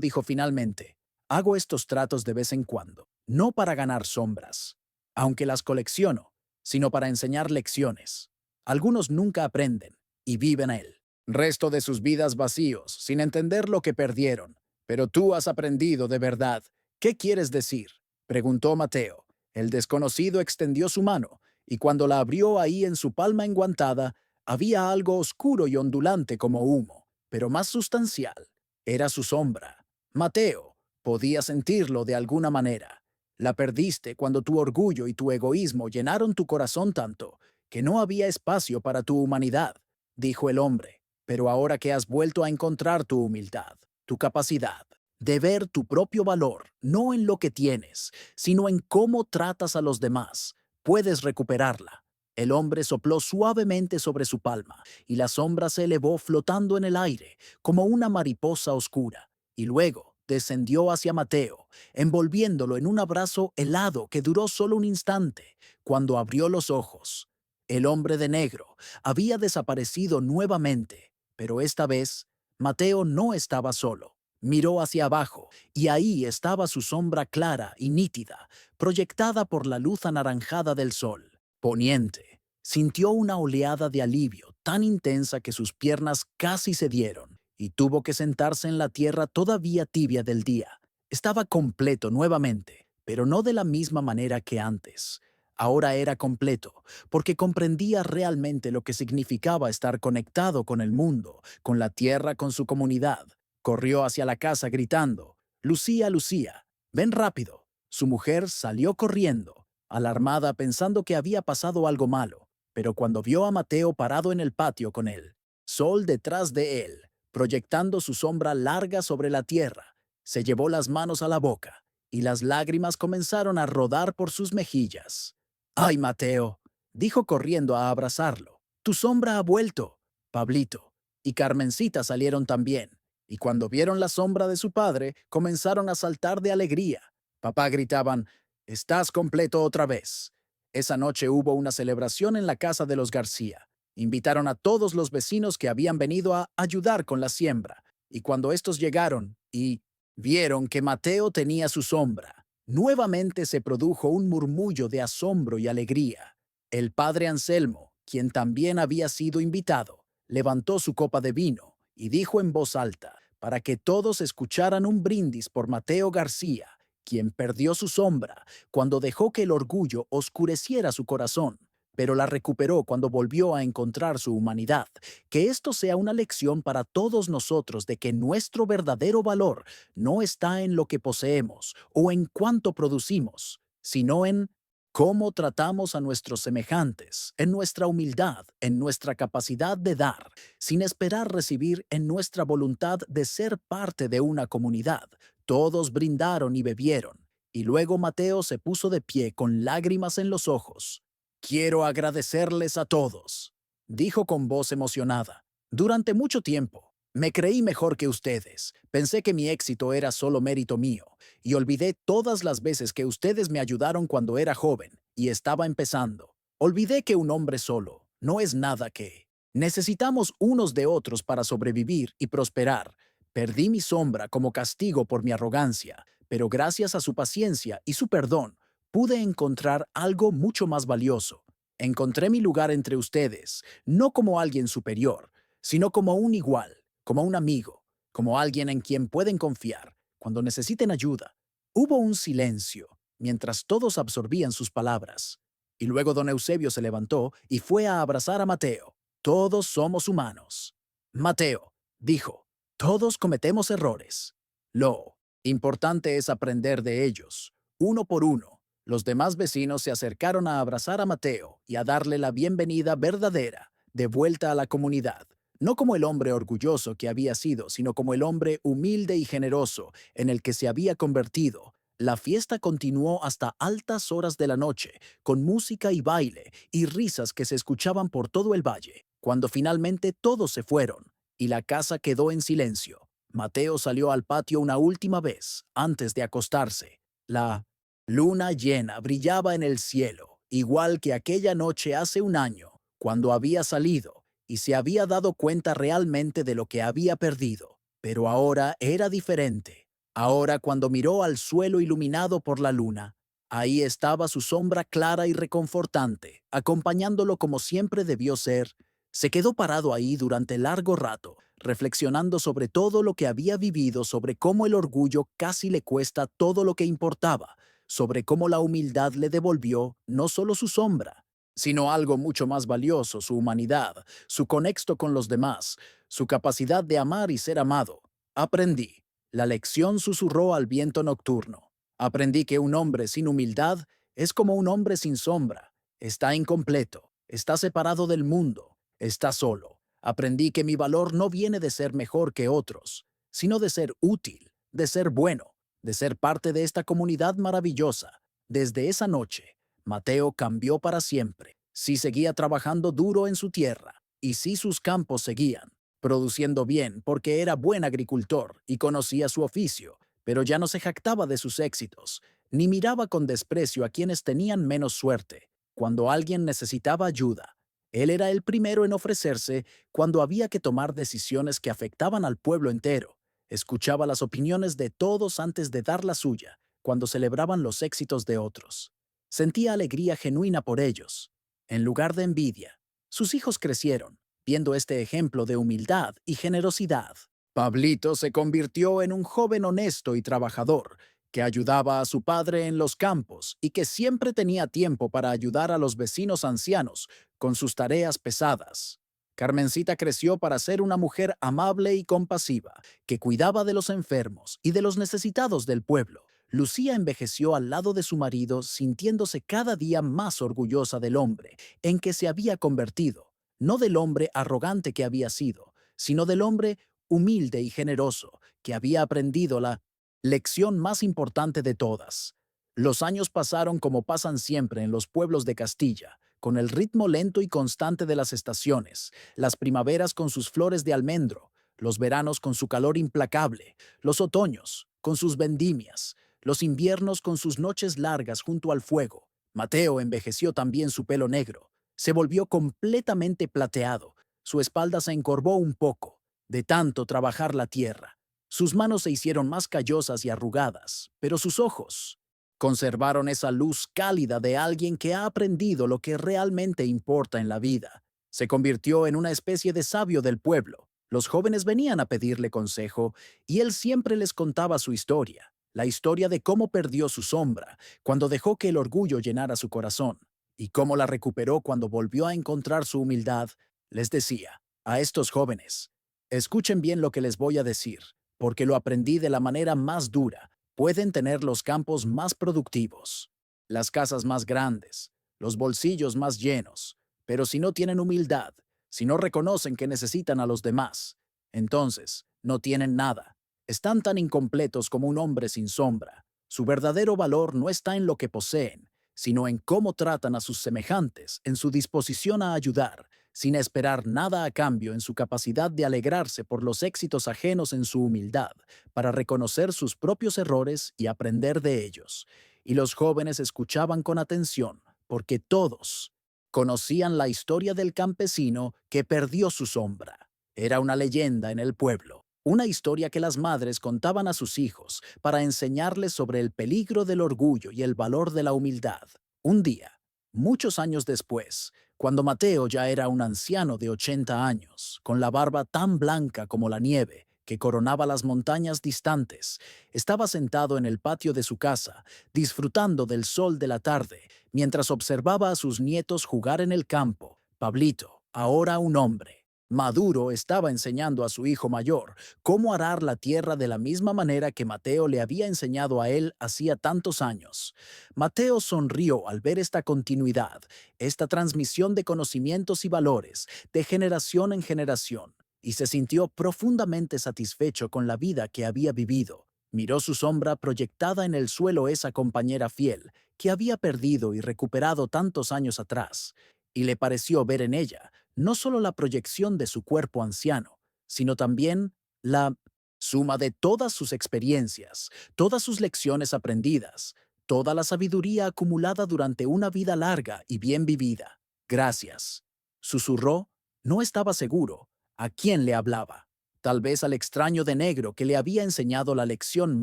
dijo finalmente, hago estos tratos de vez en cuando, no para ganar sombras, aunque las colecciono, sino para enseñar lecciones. Algunos nunca aprenden y viven él. Resto de sus vidas vacíos, sin entender lo que perdieron. Pero tú has aprendido de verdad. ¿Qué quieres decir? Preguntó Mateo. El desconocido extendió su mano, y cuando la abrió ahí en su palma enguantada, había algo oscuro y ondulante como humo, pero más sustancial. Era su sombra. Mateo, podía sentirlo de alguna manera. La perdiste cuando tu orgullo y tu egoísmo llenaron tu corazón tanto que no había espacio para tu humanidad, dijo el hombre. Pero ahora que has vuelto a encontrar tu humildad, tu capacidad de ver tu propio valor, no en lo que tienes, sino en cómo tratas a los demás, puedes recuperarla. El hombre sopló suavemente sobre su palma, y la sombra se elevó flotando en el aire, como una mariposa oscura, y luego descendió hacia Mateo, envolviéndolo en un abrazo helado que duró solo un instante. Cuando abrió los ojos, el hombre de negro había desaparecido nuevamente, pero esta vez Mateo no estaba solo. Miró hacia abajo, y ahí estaba su sombra clara y nítida, proyectada por la luz anaranjada del sol poniente. Sintió una oleada de alivio tan intensa que sus piernas casi cedieron, y tuvo que sentarse en la tierra todavía tibia del día. Estaba completo nuevamente, pero no de la misma manera que antes. Ahora era completo, porque comprendía realmente lo que significaba estar conectado con el mundo, con la tierra, con su comunidad. Corrió hacia la casa gritando, «Lucía, Lucía, ven rápido». Su mujer salió corriendo, alarmada pensando que había pasado algo malo, pero cuando vio a Mateo parado en el patio con él, Sol detrás de él, proyectando su sombra larga sobre la tierra, se llevó las manos a la boca, y las lágrimas comenzaron a rodar por sus mejillas. «¡Ay, Mateo!», dijo corriendo a abrazarlo. «Tu sombra ha vuelto». Pablito y Carmencita salieron también, y cuando vieron la sombra de su padre, comenzaron a saltar de alegría. Papá gritaban, «Estás completo otra vez». Esa noche hubo una celebración en la casa de los García. Invitaron a todos los vecinos que habían venido a ayudar con la siembra, y cuando estos llegaron y vieron que Mateo tenía su sombra, nuevamente se produjo un murmullo de asombro y alegría. El padre Anselmo, quien también había sido invitado, levantó su copa de vino y dijo en voz alta, para que todos escucharan, un brindis por Mateo García, quien perdió su sombra cuando dejó que el orgullo oscureciera su corazón, pero la recuperó cuando volvió a encontrar su humanidad. Que esto sea una lección para todos nosotros de que nuestro verdadero valor no está en lo que poseemos o en cuánto producimos, sino en cómo tratamos a nuestros semejantes, en nuestra humildad, en nuestra capacidad de dar, sin esperar recibir, en nuestra voluntad de ser parte de una comunidad. Todos brindaron y bebieron, y luego Mateo se puso de pie con lágrimas en los ojos. «Quiero agradecerles a todos», dijo con voz emocionada. «Durante mucho tiempo, me creí mejor que ustedes. Pensé que mi éxito era solo mérito mío, y olvidé todas las veces que ustedes me ayudaron cuando era joven y estaba empezando. Olvidé que un hombre solo no es nada que. Necesitamos unos de otros para sobrevivir y prosperar. Perdí mi sombra como castigo por mi arrogancia, pero gracias a su paciencia y su perdón, pude encontrar algo mucho más valioso. Encontré mi lugar entre ustedes, no como alguien superior, sino como un igual, como un amigo, como alguien en quien pueden confiar cuando necesiten ayuda». Hubo un silencio, mientras todos absorbían sus palabras. Y luego don Eusebio se levantó y fue a abrazar a Mateo. «Todos somos humanos». «Mateo», dijo, «todos cometemos errores. Lo importante es aprender de ellos, uno por uno». Los demás vecinos se acercaron a abrazar a Mateo y a darle la bienvenida verdadera, de vuelta a la comunidad, no como el hombre orgulloso que había sido, sino como el hombre humilde y generoso en el que se había convertido. La fiesta continuó hasta altas horas de la noche, con música y baile y risas que se escuchaban por todo el valle. Cuando finalmente todos se fueron y la casa quedó en silencio, Mateo salió al patio una última vez antes de acostarse. La luna llena brillaba en el cielo igual que aquella noche hace un año, cuando había salido y se había dado cuenta realmente de lo que había perdido. Pero ahora era diferente. Ahora cuando miró al suelo iluminado por la luna, ahí estaba su sombra clara y reconfortante, acompañándolo como siempre debió ser. Se quedó parado ahí durante largo rato, reflexionando sobre todo lo que había vivido, sobre cómo el orgullo casi le cuesta todo lo que importaba, sobre cómo la humildad le devolvió no solo su sombra, sino algo mucho más valioso, su humanidad, su conexo con los demás, su capacidad de amar y ser amado. Aprendí. La lección susurró al viento nocturno. Aprendí que un hombre sin humildad es como un hombre sin sombra. Está incompleto, está separado del mundo, está solo. Aprendí que mi valor no viene de ser mejor que otros, sino de ser útil, de ser bueno, de ser parte de esta comunidad maravillosa. Desde esa noche, Mateo cambió para siempre. Sí seguía trabajando duro en su tierra, y sí sus campos seguían produciendo bien porque era buen agricultor y conocía su oficio, pero ya no se jactaba de sus éxitos, ni miraba con desprecio a quienes tenían menos suerte. Cuando alguien necesitaba ayuda, él era el primero en ofrecerse cuando había que tomar decisiones que afectaban al pueblo entero. Escuchaba las opiniones de todos antes de dar la suya, cuando celebraban los éxitos de otros. Sentía alegría genuina por ellos, en lugar de envidia. Sus hijos crecieron, viendo este ejemplo de humildad y generosidad. Pablito se convirtió en un joven honesto y trabajador, que ayudaba a su padre en los campos y que siempre tenía tiempo para ayudar a los vecinos ancianos con sus tareas pesadas. Carmencita creció para ser una mujer amable y compasiva, que cuidaba de los enfermos y de los necesitados del pueblo. Lucía envejeció al lado de su marido, sintiéndose cada día más orgullosa del hombre en que se había convertido, no del hombre arrogante que había sido, sino del hombre humilde y generoso que había aprendido la lección más importante de todas. Los años pasaron como pasan siempre en los pueblos de Castilla, con el ritmo lento y constante de las estaciones, las primaveras con sus flores de almendro, los veranos con su calor implacable, los otoños con sus vendimias, los inviernos con sus noches largas junto al fuego. Mateo envejeció también su pelo negro, se volvió completamente plateado, su espalda se encorvó un poco, de tanto trabajar la tierra. Sus manos se hicieron más callosas y arrugadas, pero sus ojos conservaron esa luz cálida de alguien que ha aprendido lo que realmente importa en la vida. Se convirtió en una especie de sabio del pueblo. Los jóvenes venían a pedirle consejo y él siempre les contaba su historia, la historia de cómo perdió su sombra cuando dejó que el orgullo llenara su corazón y cómo la recuperó cuando volvió a encontrar su humildad. Les decía a estos jóvenes: escuchen bien lo que les voy a decir, porque lo aprendí de la manera más dura. Pueden tener los campos más productivos, las casas más grandes, los bolsillos más llenos, pero si no tienen humildad, si no reconocen que necesitan a los demás, entonces no tienen nada. Están tan incompletos como un hombre sin sombra. Su verdadero valor no está en lo que poseen, sino en cómo tratan a sus semejantes, en su disposición a ayudar, sin esperar nada a cambio, en su capacidad de alegrarse por los éxitos ajenos, en su humildad, para reconocer sus propios errores y aprender de ellos. Y los jóvenes escuchaban con atención, porque todos conocían la historia del campesino que perdió su sombra. Era una leyenda en el pueblo, una historia que las madres contaban a sus hijos para enseñarles sobre el peligro del orgullo y el valor de la humildad. Un día, muchos años después, cuando Mateo ya era un anciano de 80 años, con la barba tan blanca como la nieve que coronaba las montañas distantes, estaba sentado en el patio de su casa, disfrutando del sol de la tarde, mientras observaba a sus nietos jugar en el campo. Pablito, ahora un hombre maduro, estaba enseñando a su hijo mayor cómo arar la tierra de la misma manera que Mateo le había enseñado a él hacía tantos años. Mateo sonrió al ver esta continuidad, esta transmisión de conocimientos y valores de generación en generación, y se sintió profundamente satisfecho con la vida que había vivido. Miró su sombra proyectada en el suelo, esa compañera fiel que había perdido y recuperado tantos años atrás, y le pareció ver en ella no solo la proyección de su cuerpo anciano, sino también la suma de todas sus experiencias, todas sus lecciones aprendidas, toda la sabiduría acumulada durante una vida larga y bien vivida. Gracias. Susurró. No estaba seguro a quién le hablaba. Tal vez al extraño de negro que le había enseñado la lección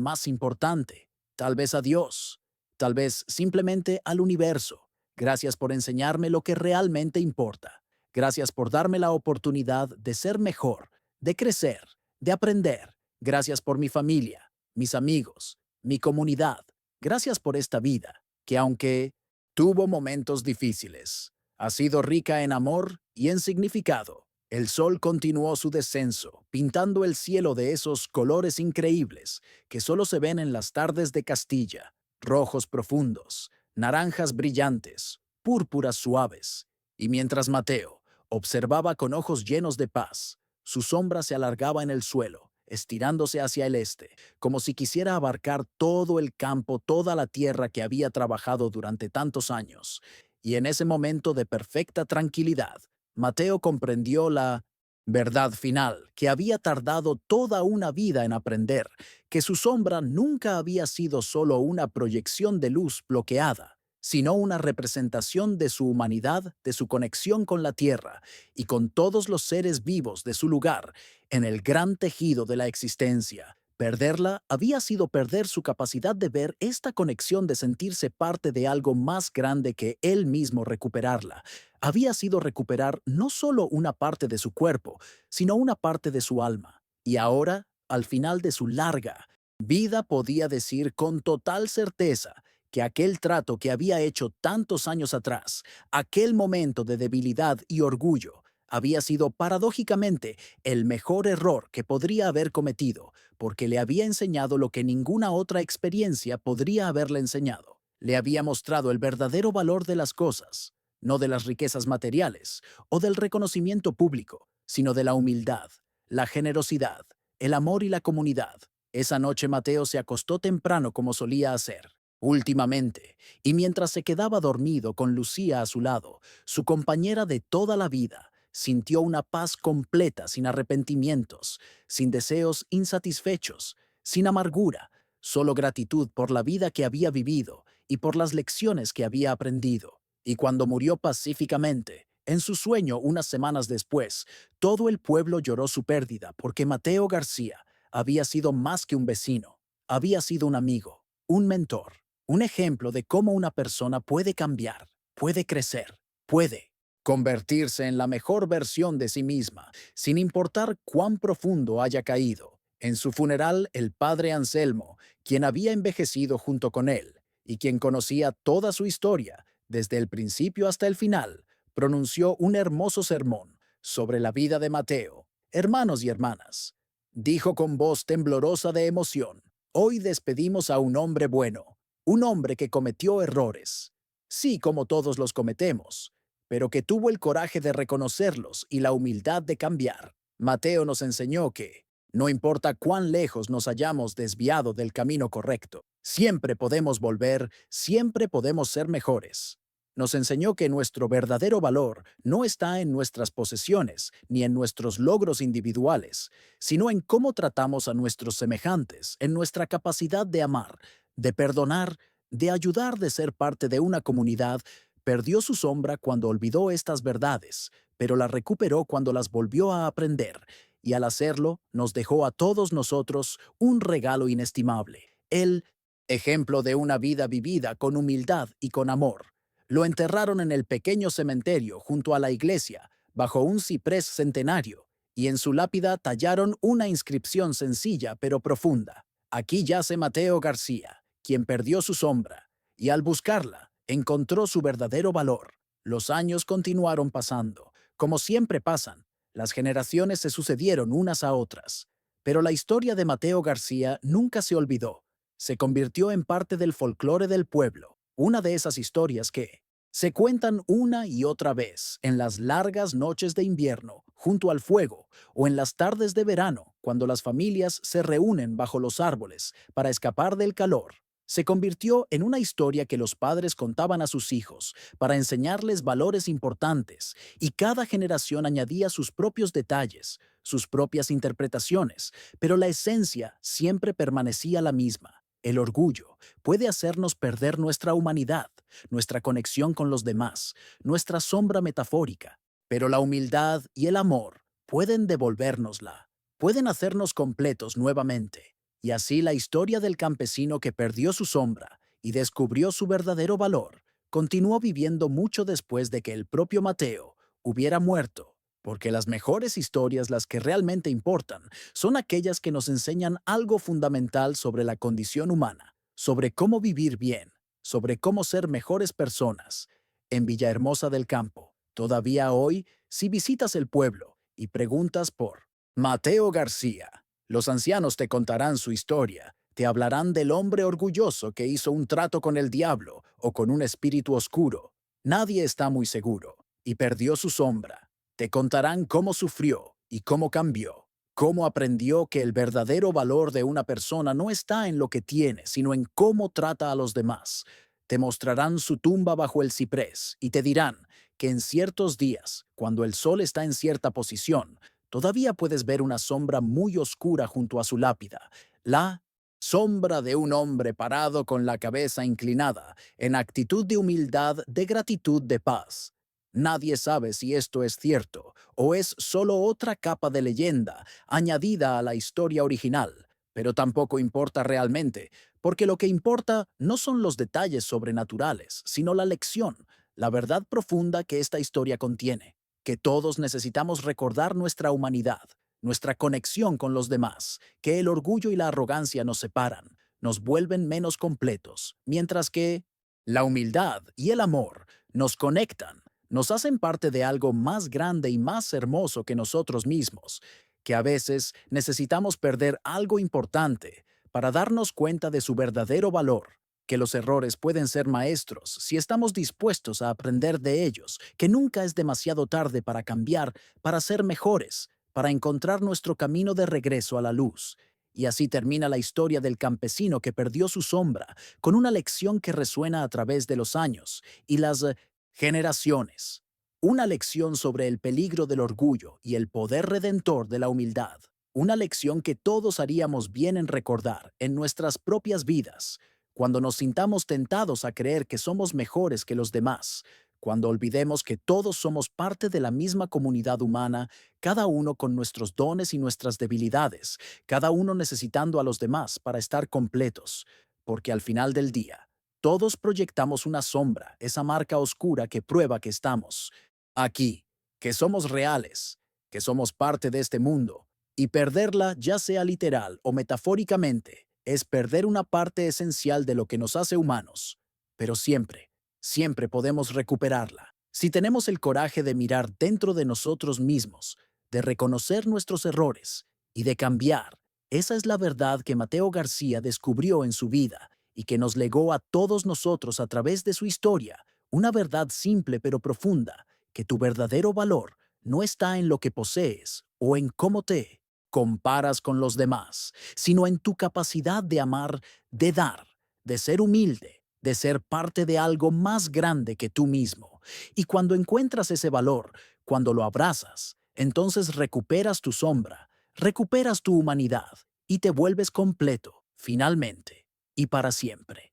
más importante. Tal vez a Dios. Tal vez simplemente al universo. Gracias por enseñarme lo que realmente importa. Gracias por darme la oportunidad de ser mejor, de crecer, de aprender. Gracias por mi familia, mis amigos, mi comunidad. Gracias por esta vida, que aunque tuvo momentos difíciles, ha sido rica en amor y en significado. El sol continuó su descenso, pintando el cielo de esos colores increíbles que solo se ven en las tardes de Castilla, rojos profundos, naranjas brillantes, púrpuras suaves. Y mientras Mateo observaba con ojos llenos de paz, su sombra se alargaba en el suelo, estirándose hacia el este, como si quisiera abarcar todo el campo, toda la tierra que había trabajado durante tantos años. Y en ese momento de perfecta tranquilidad, Mateo comprendió la verdad final, que había tardado toda una vida en aprender, que su sombra nunca había sido solo una proyección de luz bloqueada, sino una representación de su humanidad, de su conexión con la tierra y con todos los seres vivos de su lugar en el gran tejido de la existencia. Perderla había sido perder su capacidad de ver esta conexión, de sentirse parte de algo más grande que él mismo. Recuperarla había sido recuperar no solo una parte de su cuerpo, sino una parte de su alma. Y ahora, al final de su larga vida, podía decir con total certeza que aquel trato que había hecho tantos años atrás, aquel momento de debilidad y orgullo, había sido paradójicamente el mejor error que podría haber cometido, porque le había enseñado lo que ninguna otra experiencia podría haberle enseñado. Le había mostrado el verdadero valor de las cosas, no de las riquezas materiales o del reconocimiento público, sino de la humildad, la generosidad, el amor y la comunidad. Esa noche Mateo se acostó temprano como solía hacer últimamente, y mientras se quedaba dormido con Lucía a su lado, su compañera de toda la vida, sintió una paz completa, sin arrepentimientos, sin deseos insatisfechos, sin amargura, solo gratitud por la vida que había vivido y por las lecciones que había aprendido. Y cuando murió pacíficamente, en su sueño unas semanas después, todo el pueblo lloró su pérdida, porque Mateo García había sido más que un vecino, había sido un amigo, un mentor, un ejemplo de cómo una persona puede cambiar, puede crecer, puede convertirse en la mejor versión de sí misma, sin importar cuán profundo haya caído. En su funeral, el padre Anselmo, quien había envejecido junto con él y quien conocía toda su historia, desde el principio hasta el final, pronunció un hermoso sermón sobre la vida de Mateo. Hermanos y hermanas, dijo con voz temblorosa de emoción, hoy despedimos a un hombre bueno, un hombre que cometió errores, sí, como todos los cometemos, pero que tuvo el coraje de reconocerlos y la humildad de cambiar. Mateo nos enseñó que, no importa cuán lejos nos hayamos desviado del camino correcto, siempre podemos volver, siempre podemos ser mejores. Nos enseñó que nuestro verdadero valor no está en nuestras posesiones ni en nuestros logros individuales, sino en cómo tratamos a nuestros semejantes, en nuestra capacidad de amar, de perdonar, de ayudar, de ser parte de una comunidad. Perdió su sombra cuando olvidó estas verdades, pero la recuperó cuando las volvió a aprender, y al hacerlo nos dejó a todos nosotros un regalo inestimable, el ejemplo de una vida vivida con humildad y con amor. Lo enterraron en el pequeño cementerio junto a la iglesia, bajo un ciprés centenario, y en su lápida tallaron una inscripción sencilla pero profunda. Aquí yace Mateo García, quien perdió su sombra, y al buscarla, encontró su verdadero valor. Los años continuaron pasando, como siempre pasan. Las generaciones se sucedieron unas a otras. Pero la historia de Mateo García nunca se olvidó. Se convirtió en parte del folclore del pueblo, una de esas historias que se cuentan una y otra vez en las largas noches de invierno, junto al fuego, o en las tardes de verano, cuando las familias se reúnen bajo los árboles para escapar del calor. Se convirtió en una historia que los padres contaban a sus hijos para enseñarles valores importantes, y cada generación añadía sus propios detalles, sus propias interpretaciones, pero la esencia siempre permanecía la misma. El orgullo puede hacernos perder nuestra humanidad, nuestra conexión con los demás, nuestra sombra metafórica, pero la humildad y el amor pueden devolvérnosla, pueden hacernos completos nuevamente. Y así la historia del campesino que perdió su sombra y descubrió su verdadero valor continuó viviendo mucho después de que el propio Mateo hubiera muerto, porque las mejores historias, las que realmente importan, son aquellas que nos enseñan algo fundamental sobre la condición humana, sobre cómo vivir bien, sobre cómo ser mejores personas. En Villahermosa del Campo, todavía hoy, si visitas el pueblo y preguntas por Mateo García, los ancianos te contarán su historia, te hablarán del hombre orgulloso que hizo un trato con el diablo o con un espíritu oscuro. Nadie está muy seguro y perdió su sombra. Te contarán cómo sufrió y cómo cambió, cómo aprendió que el verdadero valor de una persona no está en lo que tiene, sino en cómo trata a los demás. Te mostrarán su tumba bajo el ciprés y te dirán que en ciertos días, cuando el sol está en cierta posición, todavía puedes ver una sombra muy oscura junto a su lápida, la sombra de un hombre parado con la cabeza inclinada, en actitud de humildad, de gratitud, de paz. Nadie sabe si esto es cierto o es solo otra capa de leyenda añadida a la historia original, pero tampoco importa realmente, porque lo que importa no son los detalles sobrenaturales, sino la lección, la verdad profunda que esta historia contiene, que todos necesitamos recordar nuestra humanidad, nuestra conexión con los demás, que el orgullo y la arrogancia nos separan, nos vuelven menos completos, mientras que la humildad y el amor nos conectan, nos hacen parte de algo más grande y más hermoso que nosotros mismos, que a veces necesitamos perder algo importante para darnos cuenta de su verdadero valor, que los errores pueden ser maestros si estamos dispuestos a aprender de ellos, que nunca es demasiado tarde para cambiar, para ser mejores, para encontrar nuestro camino de regreso a la luz. Y así termina la historia del campesino que perdió su sombra, con una lección que resuena a través de los años y las generaciones. Una lección sobre el peligro del orgullo y el poder redentor de la humildad. Una lección que todos haríamos bien en recordar en nuestras propias vidas, cuando nos sintamos tentados a creer que somos mejores que los demás, cuando olvidemos que todos somos parte de la misma comunidad humana, cada uno con nuestros dones y nuestras debilidades, cada uno necesitando a los demás para estar completos, porque al final del día, todos proyectamos una sombra, esa marca oscura que prueba que estamos aquí, que somos reales, que somos parte de este mundo, y perderla, ya sea literal o metafóricamente, es perder una parte esencial de lo que nos hace humanos, pero siempre, siempre podemos recuperarla. Si tenemos el coraje de mirar dentro de nosotros mismos, de reconocer nuestros errores y de cambiar, esa es la verdad que Mateo García descubrió en su vida y que nos legó a todos nosotros a través de su historia, una verdad simple pero profunda, que tu verdadero valor no está en lo que posees o en cómo te comparas con los demás, sino en tu capacidad de amar, de dar, de ser humilde, de ser parte de algo más grande que tú mismo. Y cuando encuentras ese valor, cuando lo abrazas, entonces recuperas tu sombra, recuperas tu humanidad y te vuelves completo, finalmente y para siempre.